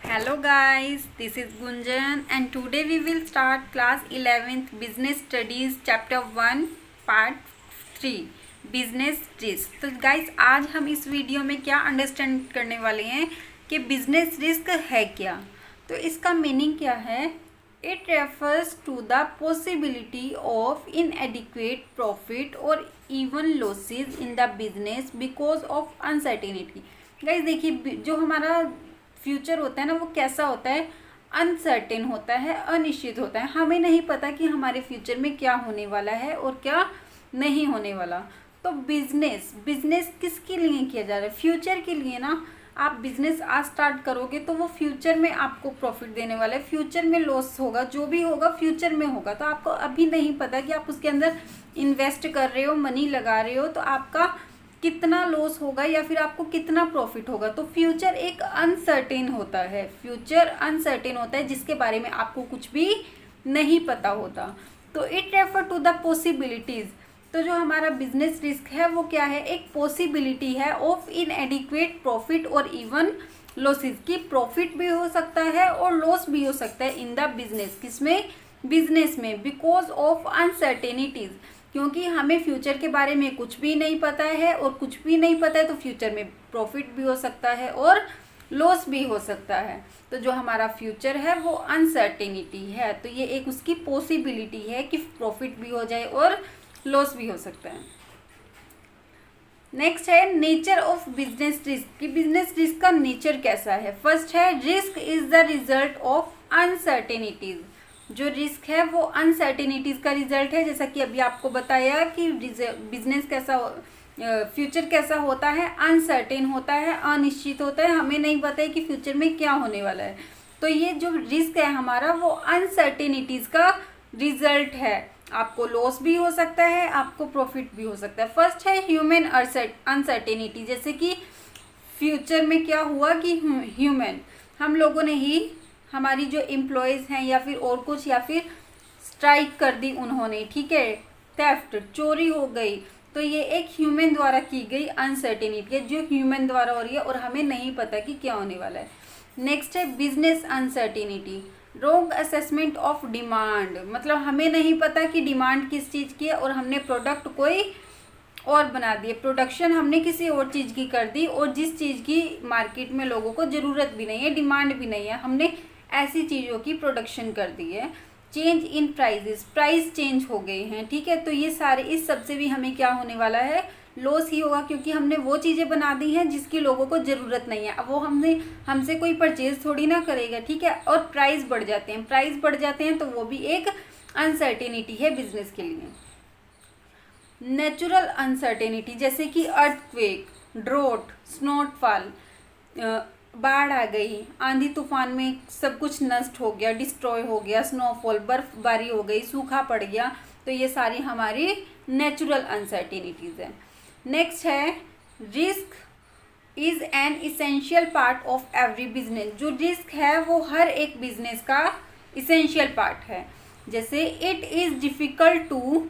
Hello guys, this is Gunjan and today we will start class 11th Business Studies Chapter 1 Part 3 Business Risk। तो guys आज हम इस video में क्या understand करने वाले हैं कि बिजनेस रिस्क है क्या। तो इसका मीनिंग क्या है? It refers to the possibility of inadequate profit और even losses in the business because of uncertainty. Guys देखिए, जो हमारा फ्यूचर होता है ना, वो कैसा होता है? अनसर्टेन होता है, अनिश्चित होता है। हमें नहीं पता कि हमारे फ्यूचर में क्या होने वाला है और क्या नहीं होने वाला। तो बिजनेस किसके लिए किया जा रहा है? फ्यूचर के लिए ना। आप बिजनेस आज स्टार्ट करोगे तो वो फ्यूचर में आपको प्रॉफिट देने वाला है, फ्यूचर में लॉस होगा, जो भी होगा फ्यूचर में होगा। तो आपको अभी नहीं पता कि आप उसके अंदर इन्वेस्ट कर रहे हो, मनी लगा रहे हो, तो आपका कितना लॉस होगा या फिर आपको कितना प्रॉफिट होगा। तो फ्यूचर एक अनसर्टेन होता है, फ्यूचर अनसर्टेन होता है जिसके बारे में आपको कुछ भी नहीं पता होता। तो it refer to the possibilities. तो जो हमारा बिजनेस रिस्क है वो क्या है? एक पॉसिबिलिटी है ऑफ इनएडिक्वेट प्रॉफिट और इवन लॉसेस, की प्रॉफिट भी हो सकता है और लॉस भी हो सकता है इन द बिजनेस। किसमें? बिजनेस में। बिकॉज ऑफ अनसर्टेनिटीज, क्योंकि हमें फ्यूचर के बारे में कुछ भी नहीं पता है, और कुछ भी नहीं पता है तो फ्यूचर में प्रॉफिट भी हो सकता है और लॉस भी हो सकता है। तो जो हमारा फ्यूचर है वो अनसर्टेनिटी है। तो ये एक उसकी पॉसिबिलिटी है कि प्रॉफिट भी हो जाए और लॉस भी हो सकता है। नेक्स्ट है नेचर ऑफ बिजनेस रिस्क, कि बिजनेस रिस्क का नेचर कैसा है। फर्स्ट है risk is the result of uncertainties. जो रिस्क है वो अनसर्टेनिटीज का रिजल्ट है। जैसा कि अभी आपको बताया कि बिजनेस कैसा, फ्यूचर कैसा होता है? अनसर्टेन होता है, अनिश्चित होता है। हमें नहीं पता है कि फ्यूचर में क्या होने वाला है। तो ये जो रिस्क है हमारा वो अनसर्टेनिटीज का रिजल्ट है। आपको लॉस भी हो सकता है, आपको प्रॉफिट भी हो सकता है। फर्स्ट है ह्यूमन अनसर्टेनिटी। जैसे कि फ्यूचर में क्या हुआ कि ह्यूमन, हम लोगों ने ही, हमारी जो एम्प्लॉयज़ हैं या फिर और कुछ, या फिर स्ट्राइक कर दी उन्होंने, ठीक है, थेफ्ट, चोरी हो गई। तो ये एक ह्यूमन द्वारा की गई अनसर्टेनिटी है, जो ह्यूमन द्वारा हो रही है और हमें नहीं पता कि क्या होने वाला है। नेक्स्ट है business uncertainty, wrong assessment of demand. मतलब हमें नहीं पता कि डिमांड किस चीज़ की है और हमने प्रोडक्ट कोई और बना दिए, प्रोडक्शन हमने किसी और चीज़ की कर दी, और जिस चीज़ की मार्केट में लोगों को ज़रूरत भी नहीं है, डिमांड भी नहीं है, हमने ऐसी चीज़ों की प्रोडक्शन कर दी है। Change in prices, price change हो गए हैं, ठीक है। तो ये सारे, इस सब से भी हमें क्या होने वाला है? लॉस ही होगा, क्योंकि हमने वो चीज़ें बना दी हैं जिसकी लोगों को ज़रूरत नहीं है। अब वो हमसे कोई परचेज थोड़ी ना करेगा, ठीक है। और प्राइस बढ़ जाते हैं, प्राइस बढ़ जाते हैं तो वो भी एक अनसर्टेनिटी है बिजनेस के लिए। नेचुरल अनसर्टेनिटी, जैसे कि अर्थक्वेक, ड्रोट, स्नोफॉल, बाढ़ आ गई, आंधी तूफान में सब कुछ नष्ट हो गया, डिस्ट्रॉय हो गया, स्नोफॉल, बर्फबारी हो गई, सूखा पड़ गया। तो ये सारी हमारी नेचुरल अनसर्टेनिटीज़ है। नेक्स्ट है risk is an essential part of every business. जो रिस्क है वो हर एक बिजनेस का इसेंशियल पार्ट है। जैसे it is difficult to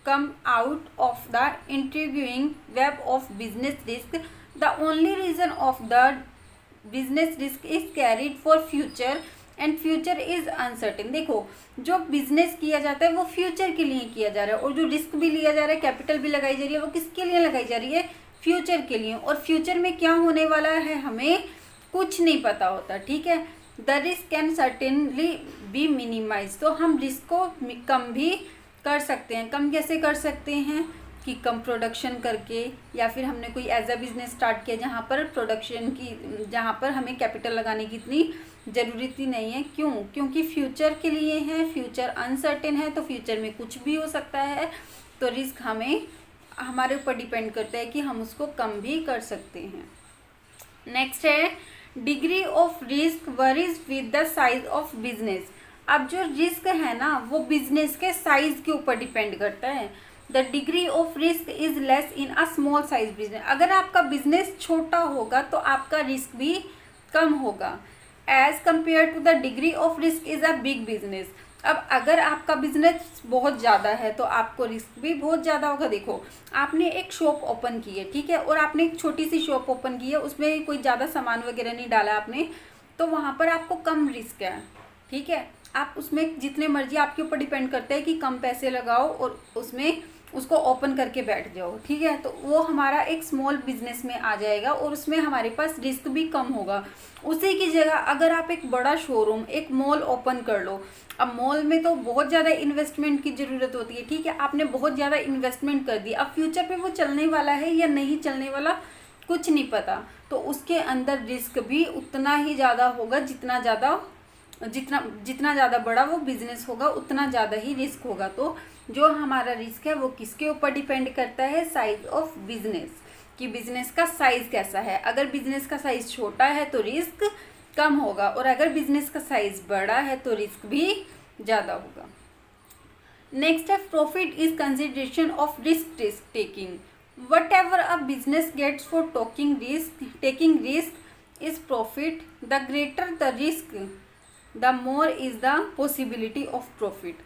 come out of the intriguing web of business risk. The only reason of the business risk is carried for future and future is uncertain। देखो, जो business किया जाता है वो future के लिए किया जा रहा है, और जो रिस्क भी लिया जा रहा है, कैपिटल भी लगाई जा रही है, वो किसके लिए लगाई जा रही है? फ्यूचर के लिए। और फ्यूचर में क्या होने वाला है हमें कुछ नहीं पता होता, ठीक है। The risk can certainly be minimise. तो हम रिस्क को कम भी कर सकते हैं। कम कैसे कर सकते हैं? कि कम प्रोडक्शन करके, या फिर हमने कोई एज अ बिजनेस स्टार्ट किया जहाँ पर प्रोडक्शन की, जहाँ पर हमें कैपिटल लगाने की इतनी ज़रूरत ही नहीं है। क्यों? क्योंकि फ्यूचर के लिए है, फ्यूचर अनसर्टेन है, तो फ्यूचर में कुछ भी हो सकता है। तो रिस्क हमारे ऊपर डिपेंड करता है कि हम उसको कम भी कर सकते हैं। नेक्स्ट है degree of risk worries with the size of business. अब जो रिस्क है ना वो बिजनेस के साइज के ऊपर डिपेंड करता है। The degree of risk is less in a small size business. अगर आपका बिजनेस छोटा होगा तो आपका रिस्क भी कम होगा, as compare to the degree of risk is a big business. अब अगर आपका बिजनेस बहुत ज़्यादा है तो आपको रिस्क भी बहुत ज़्यादा होगा। देखो, आपने एक शॉप ओपन की है, ठीक है, और आपने एक छोटी सी शॉप ओपन की है, उसमें कोई ज़्यादा सामान वगैरह नहीं डाला आपने, तो वहाँ पर आपको कम रिस्क है, ठीक है। आप उसमें जितने मर्जी, आपके ऊपर डिपेंड करता है कि कम पैसे लगाओ और उसमें उसको ओपन करके बैठ जाओ, ठीक है। तो वो हमारा एक स्मॉल बिजनेस में आ जाएगा और उसमें हमारे पास रिस्क भी कम होगा। उसी की जगह अगर आप एक बड़ा शोरूम, एक मॉल ओपन कर लो, अब मॉल में तो बहुत ज़्यादा इन्वेस्टमेंट की ज़रूरत होती है, ठीक है। आपने बहुत ज़्यादा इन्वेस्टमेंट कर दी, अब फ्यूचर पे वो चलने वाला है या नहीं चलने वाला कुछ नहीं पता, तो उसके अंदर रिस्क भी उतना ही ज़्यादा होगा। जितना ज़्यादा बड़ा वो बिजनेस होगा उतना ज़्यादा ही रिस्क होगा। तो जो हमारा रिस्क है वो किसके ऊपर डिपेंड करता है? साइज ऑफ बिजनेस, कि बिजनेस का साइज कैसा है। अगर बिजनेस का साइज छोटा है तो रिस्क कम होगा, और अगर बिजनेस का साइज बड़ा है तो रिस्क भी ज़्यादा होगा। नेक्स्ट है profit is consideration of risk taking. Whatever a business gets for taking risk is profit. The greater the risk the more is the possibility of profit.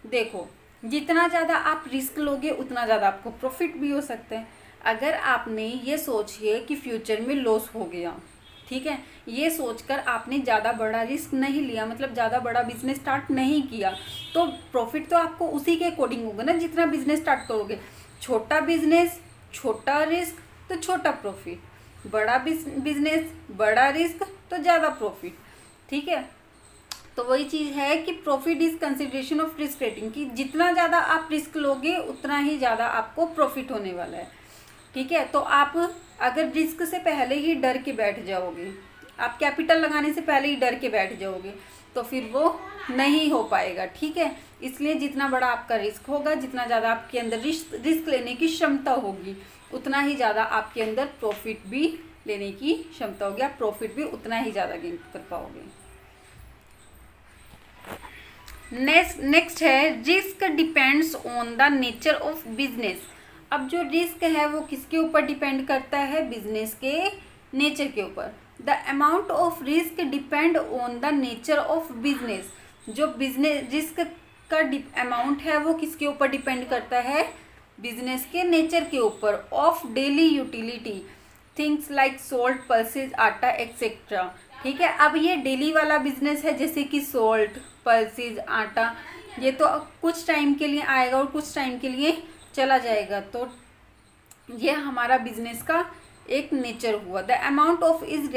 देखो, जितना ज़्यादा आप रिस्क लोगे उतना ज़्यादा आपको प्रॉफिट भी हो सकता है। अगर आपने ये सोचिए कि फ्यूचर में लॉस हो गया, ठीक है, ये सोचकर आपने ज़्यादा बड़ा रिस्क नहीं लिया, मतलब ज़्यादा बड़ा बिजनेस स्टार्ट नहीं किया, तो प्रॉफिट तो आपको उसी के अकॉर्डिंग होगा ना जितना बिजनेस स्टार्ट करोगे। छोटा बिजनेस, छोटा रिस्क तो छोटा प्रॉफिट, बड़ा बिजनेस, बड़ा रिस्क तो ज़्यादा प्रॉफिट, ठीक है। तो वही चीज़ है कि profit is consideration of risk rating, कि जितना ज़्यादा आप रिस्क लोगे उतना ही ज़्यादा आपको प्रॉफिट होने वाला है, ठीक है। तो आप अगर रिस्क से पहले ही डर के बैठ जाओगे, आप कैपिटल लगाने से पहले ही डर के बैठ जाओगे, तो फिर वो नहीं हो पाएगा, ठीक है। इसलिए जितना बड़ा आपका रिस्क होगा, जितना ज़्यादा आपके अंदर रिस्क लेने की क्षमता होगी, उतना ही ज़्यादा आपके अंदर प्रॉफिट भी लेने की क्षमता होगी, आप प्रॉफिट भी उतना ही ज़्यादा गेन कर पाओगे। नेक्स्ट है risk depends on the nature of business. अब जो रिस्क है वो किसके ऊपर डिपेंड करता है? बिजनेस के नेचर के ऊपर। The amount of risk depend on the nature of business. जो बिजनेस रिस्क का अमाउंट है वो किसके ऊपर डिपेंड करता है? बिजनेस के नेचर के ऊपर। Of daily utility things like salt, pulses, आटा एक्सेट्रा, ठीक है। अब ये डेली वाला बिजनेस है, जैसे कि सॉल्ट, पल्सेस, आटा, ये तो कुछ टाइम के लिए आएगा और कुछ टाइम के लिए चला जाएगा, तो ये हमारा बिजनेस का एक नेचर हुआ। The amount of is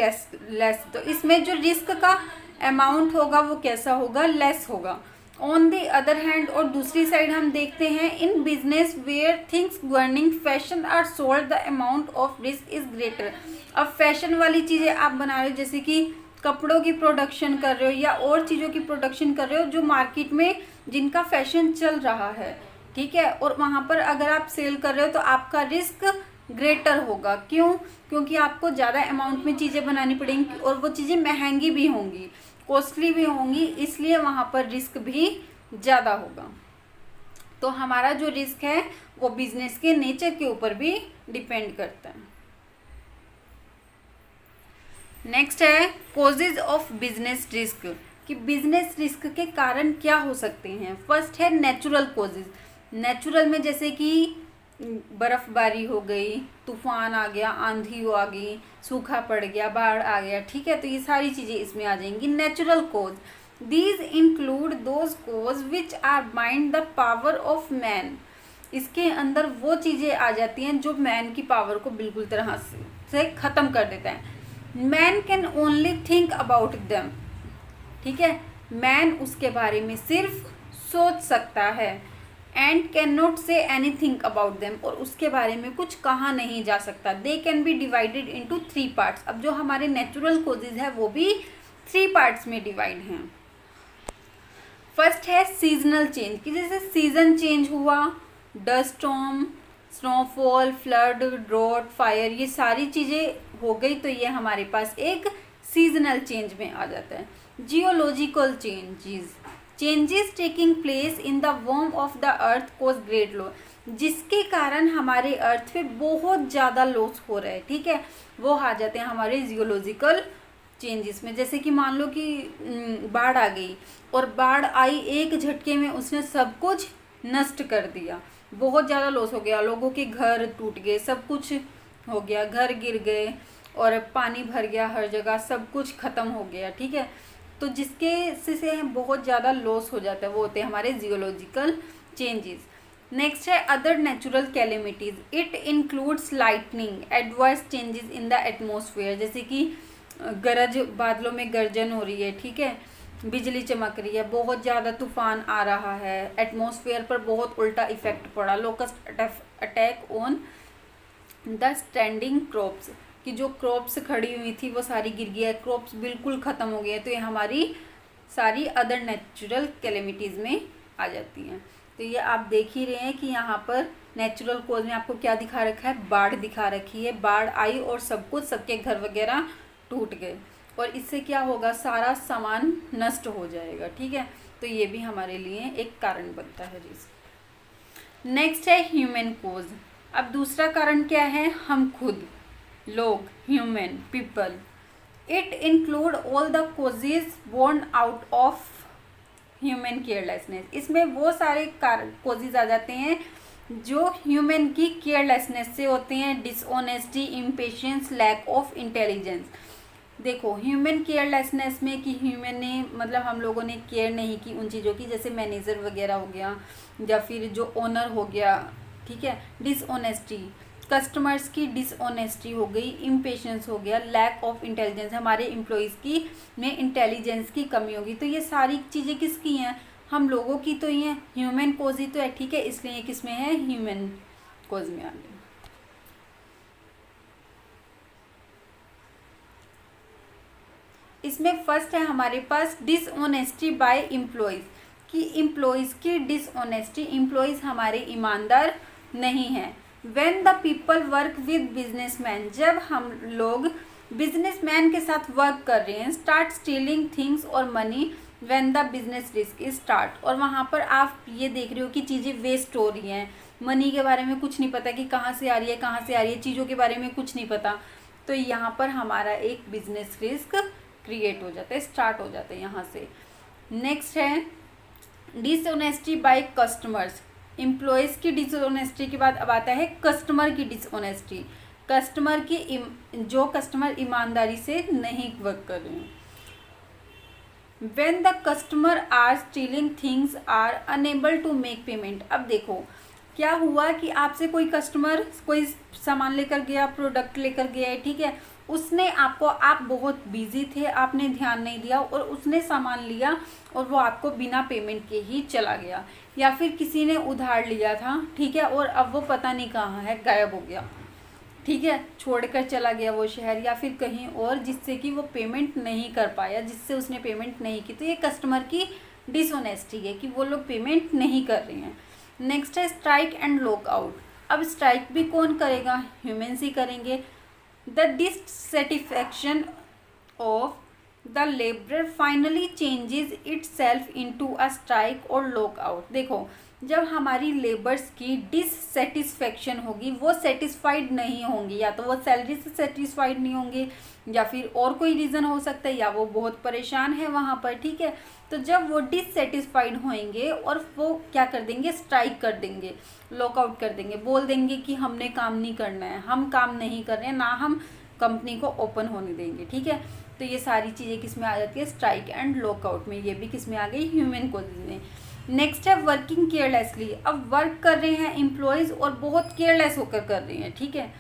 less, तो इसमें जो रिस्क का अमाउंट होगा वो कैसा होगा? लेस होगा। ऑन द अदर हैंड, और दूसरी साइड हम देखते हैं in business where things governing fashion are sold the amount of risk is greater. अब फैशन वाली चीज़ें आप बना रहे हो, जैसे कि कपड़ों की प्रोडक्शन कर रहे हो या और चीज़ों की प्रोडक्शन कर रहे हो जो मार्केट में जिनका फैशन चल रहा है, ठीक है, और वहाँ पर अगर आप सेल कर रहे हो तो आपका रिस्क ग्रेटर होगा। क्यों? क्योंकि आपको ज़्यादा अमाउंट में चीज़ें बनानी पड़ेंगी और वो चीज़ें महंगी भी होंगी, कॉस्टली भी होंगी, इसलिए वहाँ पर रिस्क भी ज़्यादा होगा। तो हमारा जो रिस्क है वो बिजनेस के नेचर के ऊपर भी डिपेंड करता है। नेक्स्ट है कॉजेज ऑफ बिजनेस रिस्क, कि बिजनेस रिस्क के कारण क्या हो सकते हैं। फर्स्ट है नेचुरल कॉजेज। नेचुरल में जैसे कि बर्फबारी हो गई, तूफान आ गया, आंधी आ गई, सूखा पड़ गया, बाढ़ आ गया, ठीक है, तो ये सारी चीज़ें इसमें आ जाएंगी। Natural cause, these include those cause which are beyond the power of man. इसके अंदर वो चीज़ें आ जाती हैं जो मैन की पावर को बिल्कुल तरह से ख़त्म कर देता है। Man can only think about them, ठीक है, मैन उसके बारे में सिर्फ सोच सकता है। And can not say anything about them, और उसके बारे में कुछ कहा नहीं जा सकता। They can be divided into 3 parts. अब जो हमारे नेचुरल कॉजेज है वो भी 3 पार्ट्स में डिवाइड हैं। फर्स्ट है सीजनल चेंज, कि जैसे सीजन चेंज हुआ, dust storm, snowfall, flood, drought, fire, ये सारी चीज़ें हो गई, तो ये हमारे पास एक सीजनल चेंज में आ जाता है। Geological changes taking place in the वॉर्म of the earth cause great loss, जिसके कारण हमारे अर्थ पे बहुत ज़्यादा लॉस हो रहा है, ठीक है, वो आ जाते हैं हमारे जियोलॉजिकल चेंजेस में। जैसे कि मान लो कि बाढ़ आ गई, और बाढ़ आई एक झटके में, उसने सब कुछ नष्ट कर दिया, बहुत ज़्यादा लॉस हो गया, लोगों के घर टूट गए, सब कुछ हो गया, घर गिर गए, और पानी भर गया हर जगह, सब कुछ ख़त्म हो गया, ठीक है। तो जिसके से बहुत ज़्यादा लॉस हो जाता है, वो होते हैं हमारे जियोलॉजिकल चेंजेस। नेक्स्ट है other natural calamities, it includes lightning, adverse changes in the atmosphere, जैसे कि गरज, बादलों में गर्जन हो रही है, ठीक है, बिजली चमक रही है, बहुत ज़्यादा तूफान आ रहा है, एटमॉस्फेयर पर बहुत उल्टा इफेक्ट पड़ा, locust attack on the standing crops, कि जो क्रॉप्स खड़ी हुई थी वो सारी गिर गई है, क्रॉप्स बिल्कुल ख़त्म हो गए हैं। तो ये हमारी सारी अदर नेचुरल कैलेमिटीज़ में आ जाती हैं। तो ये आप देख ही रहे हैं कि यहाँ पर नेचुरल कॉज में आपको क्या दिखा रखा है, बाढ़ दिखा रखी है, बाढ़ आई और सब कुछ, सबके घर वगैरह टूट गए, और इससे क्या होगा, सारा सामान नष्ट हो जाएगा, ठीक है। तो ये भी हमारे लिए एक कारण बनता है रिस्क। नेक्स्ट है ह्यूमन कॉज। अब दूसरा कारण क्या है, हम खुद, लोग, human, people. It include all the causes born out of human carelessness. इसमें वो सारे कॉजेज आ जाते हैं जो ह्यूमन की केयरलेसनेस से होते हैं, dishonesty, impatience, lack of intelligence. देखो ह्यूमन केयरलेसनेस में कि ह्यूमन ने, मतलब हम लोगों ने केयर नहीं की उन चीज़ों की, जैसे मैनेजर वगैरह हो गया या फिर जो ओनर हो गया, ठीक है। डिसऑनेस्टी, कस्टमर्स की डिसऑनेस्टी हो गई, इम्पेशेंस हो गया, लैक ऑफ इंटेलिजेंस, हमारे एम्प्लॉयज़ की में इंटेलिजेंस की कमी होगी। तो ये सारी चीज़ें किसकी हैं, हम लोगों की तो ये ह्यूमन कोज ही तो है, ठीक है, इसलिए ये किस में है, ह्यूमन कोज में आ गई। इसमें फर्स्ट है हमारे पास डिसऑनेस्टी बाय एम्प्लॉयज़, कि एम्प्लॉयज़ की डिसऑनेस्टी, एम्प्लॉयज़ हमारे ईमानदार नहीं हैं। When the people work with businessman, जब हम लोग बिजनेसमैन के साथ वर्क कर रहे हैं, स्टार्ट स्टीलिंग थिंग्स और money when the business risk is start, और वहाँ पर आप ये देख रहे हो कि चीज़ें वेस्ट हो रही हैं, मनी के बारे में कुछ नहीं पता कि कहाँ से आ रही है, कहाँ से आ रही है, चीज़ों के बारे में कुछ नहीं पता, तो यहाँ पर हमारा एक बिजनेस रिस्क क्रिएट हो जाता है, स्टार्ट हो जाता है यहाँ से। नेक्स्ट है डिसऑनेस्टी बाय कस्टमर्स, एम्प्लॉयज़ की डिसऑनेस्टी के बाद अब आता है कस्टमर की डिसऑनेस्टी, कस्टमर की, जो कस्टमर ईमानदारी से नहीं वर्क कर रहे हैं। When the customer are stealing things are unable to make payment. अब देखो क्या हुआ कि आपसे कोई कस्टमर कोई सामान लेकर गया, प्रोडक्ट लेकर गया है, ठीक है, उसने आपको, आप बहुत बिजी थे, आपने ध्यान नहीं दिया और उसने सामान लिया और वो आपको बिना पेमेंट के ही चला गया, या फिर किसी ने उधार लिया था, ठीक है, और अब वो पता नहीं कहाँ है, गायब हो गया, ठीक है, छोड़कर चला गया वो शहर या फिर कहीं और, जिससे कि वो पेमेंट नहीं कर पाया, जिससे उसने पेमेंट नहीं की। तो ये कस्टमर की डिसऑनेस्टी है कि वो लोग पेमेंट नहीं कर रहे हैं। नेक्स्ट है स्ट्राइक एंड लॉकआउट। अब स्ट्राइक भी कौन करेगा, ह्यूमन्स ही करेंगे। The dissatisfaction of the labour finally changes itself into a strike और लॉकआउट। देखो जब हमारी लेबर्स की डिससेटिस्फैक्शन होगी, वो सेटिस्फाइड नहीं होंगी, या तो वो सैलरी से सेटिस्फाइड नहीं होंगे या फिर और कोई रीज़न हो सकता है, या वो बहुत परेशान है वहाँ पर, ठीक है। तो जब वो डिससेटिस्फाइड होंगे और वो क्या कर देंगे, स्ट्राइक कर देंगे, लॉकआउट कर देंगे, बोल देंगे कि हमने काम नहीं करना है, हम काम नहीं कर रहे हैं, ना हम कंपनी को ओपन होने देंगे, ठीक है। तो ये सारी चीज़ें किस में आ जाती है, स्ट्राइक एंड लॉकआउट में, ये भी किस में आ गई, ह्यूमन कॉजेज में। नेक्स्ट है वर्किंग केयरलेसली। अब वर्क कर रहे हैं एम्प्लॉयज़ और बहुत केयरलेस होकर कर रहे हैं, ठीक है।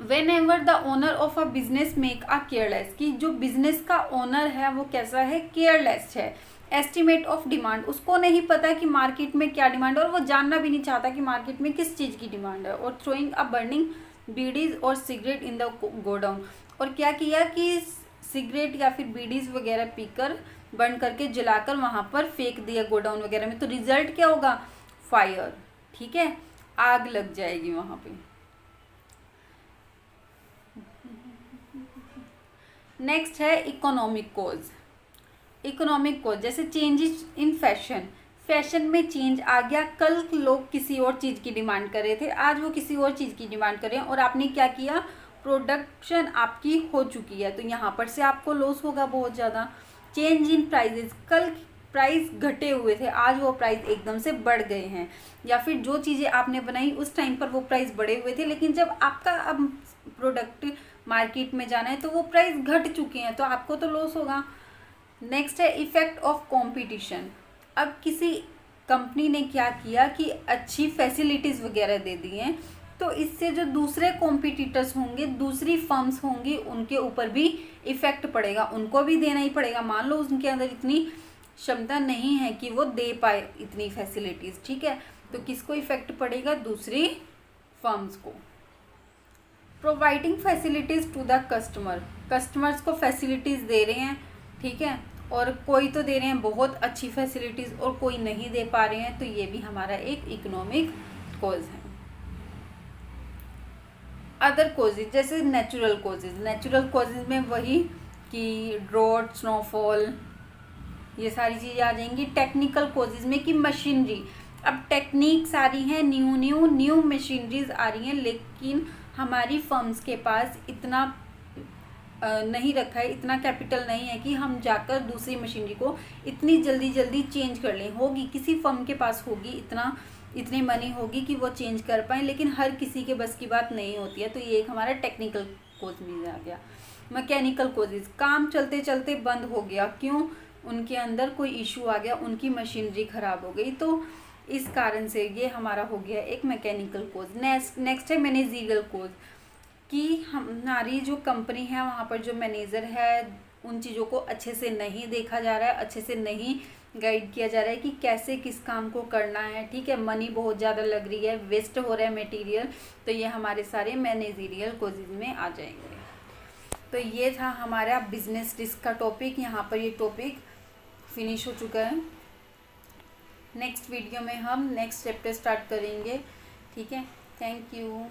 When ever the owner of a business make a careless, कि जो बिजनेस का ओनर है वो कैसा है, केयरलेस है। एस्टिमेट ऑफ डिमांड, उसको नहीं पता कि मार्केट में क्या डिमांड है और वो जानना भी नहीं चाहता कि मार्केट में किस चीज़ की डिमांड है। और थ्रोइंग अ बर्निंग बीडीज और सिगरेट इन द गोडाउन, और क्या किया कि सिगरेट या फिर बीडीज वगैरह पीकर, बर्न करके, जलाकर वहाँ पर फेंक दिया गोडाउन वगैरह में। तो रिजल्ट क्या होगा, फायर, ठीक है, आग लग जाएगी वहाँ पे। नेक्स्ट है इकोनॉमिक कॉज। इकोनॉमिक कॉज जैसे चेंजेस इन फैशन, फैशन में चेंज आ गया, कल लोग किसी और चीज़ की डिमांड कर रहे थे, आज वो किसी और चीज़ की डिमांड कर रहे हैं, और आपने क्या किया, प्रोडक्शन आपकी हो चुकी है, तो यहाँ पर से आपको लॉस होगा बहुत ज़्यादा। चेंज इन प्राइजेस, कल प्राइस घटे हुए थे, आज वो प्राइस एकदम से बढ़ गए हैं, या फिर जो चीज़ें आपने बनाई उस टाइम पर वो प्राइस बढ़े हुए थे, लेकिन जब आपका अब प्रोडक्ट मार्केट में जाना है तो वो प्राइस घट चुके हैं, तो आपको तो लॉस होगा। नेक्स्ट है इफेक्ट ऑफ कंपटीशन। अब किसी कंपनी ने क्या किया कि अच्छी फैसिलिटीज़ वगैरह दे दी हैं, तो इससे जो दूसरे कॉम्पिटिटर्स होंगे, दूसरी फर्म्स होंगी, उनके ऊपर भी इफ़ेक्ट पड़ेगा, उनको भी देना ही पड़ेगा। मान लो उनके अंदर इतनी क्षमता नहीं है कि वो दे पाए इतनी फैसिलिटीज़, ठीक है, तो किसको इफ़ेक्ट पड़ेगा? दूसरी फर्म्स को। Providing facilities to the customer, customers को फैसिलिटीज़ दे रहे हैं, ठीक है, और कोई तो दे रहे हैं बहुत अच्छी फैसिलिटीज़ और कोई नहीं दे पा रहे हैं, तो ये भी हमारा एक इकोनॉमिक कॉज है। अदर कॉजेज जैसे नेचुरल कॉजेज, नेचुरल कॉजेज में वही कि ड्रॉट, स्नोफॉल, ये सारी चीज़ें आ जाएंगी। टेक्निकल कॉजेज में कि मशीनरी, अब टेक्निक्स आ रही हैं, न्यू मशीनरीज आ रही हैं, लेकिन हमारी फर्म्स के पास इतना नहीं रखा है, इतना कैपिटल नहीं है कि हम जाकर दूसरी मशीनरी को इतनी जल्दी चेंज कर लें। होगी किसी फर्म के पास, होगी इतनी मनी होगी कि वो चेंज कर पाएँ, लेकिन हर किसी के बस की बात नहीं होती है। तो ये एक हमारा टेक्निकल कोज में आ गया। मैकेनिकल कोजेज, काम चलते चलते बंद हो गया, क्यों? उनके अंदर कोई इशू आ गया, उनकी मशीनरी ख़राब हो गई, तो इस कारण से ये हमारा हो गया एक मैकेनिकल कोज। नेक्स्ट है मैनेजरियल कोज, कि हमारी जो कंपनी है वहाँ पर जो मैनेजर है उन चीज़ों को अच्छे से नहीं देखा जा रहा है, अच्छे से नहीं गाइड किया जा रहा है कि कैसे किस काम को करना है, ठीक है, मनी बहुत ज़्यादा लग रही है, वेस्ट हो रहा है मटेरियल, तो ये हमारे सारे मैनेजरियल कोजेज में आ जाएंगे। तो ये था हमारा बिजनेस रिस्क का टॉपिक, यहाँ पर ये टॉपिक फिनिश हो चुका है। नेक्स्ट वीडियो में हम नेक्स्ट चैप्टर स्टार्ट करेंगे, ठीक है। Thank you.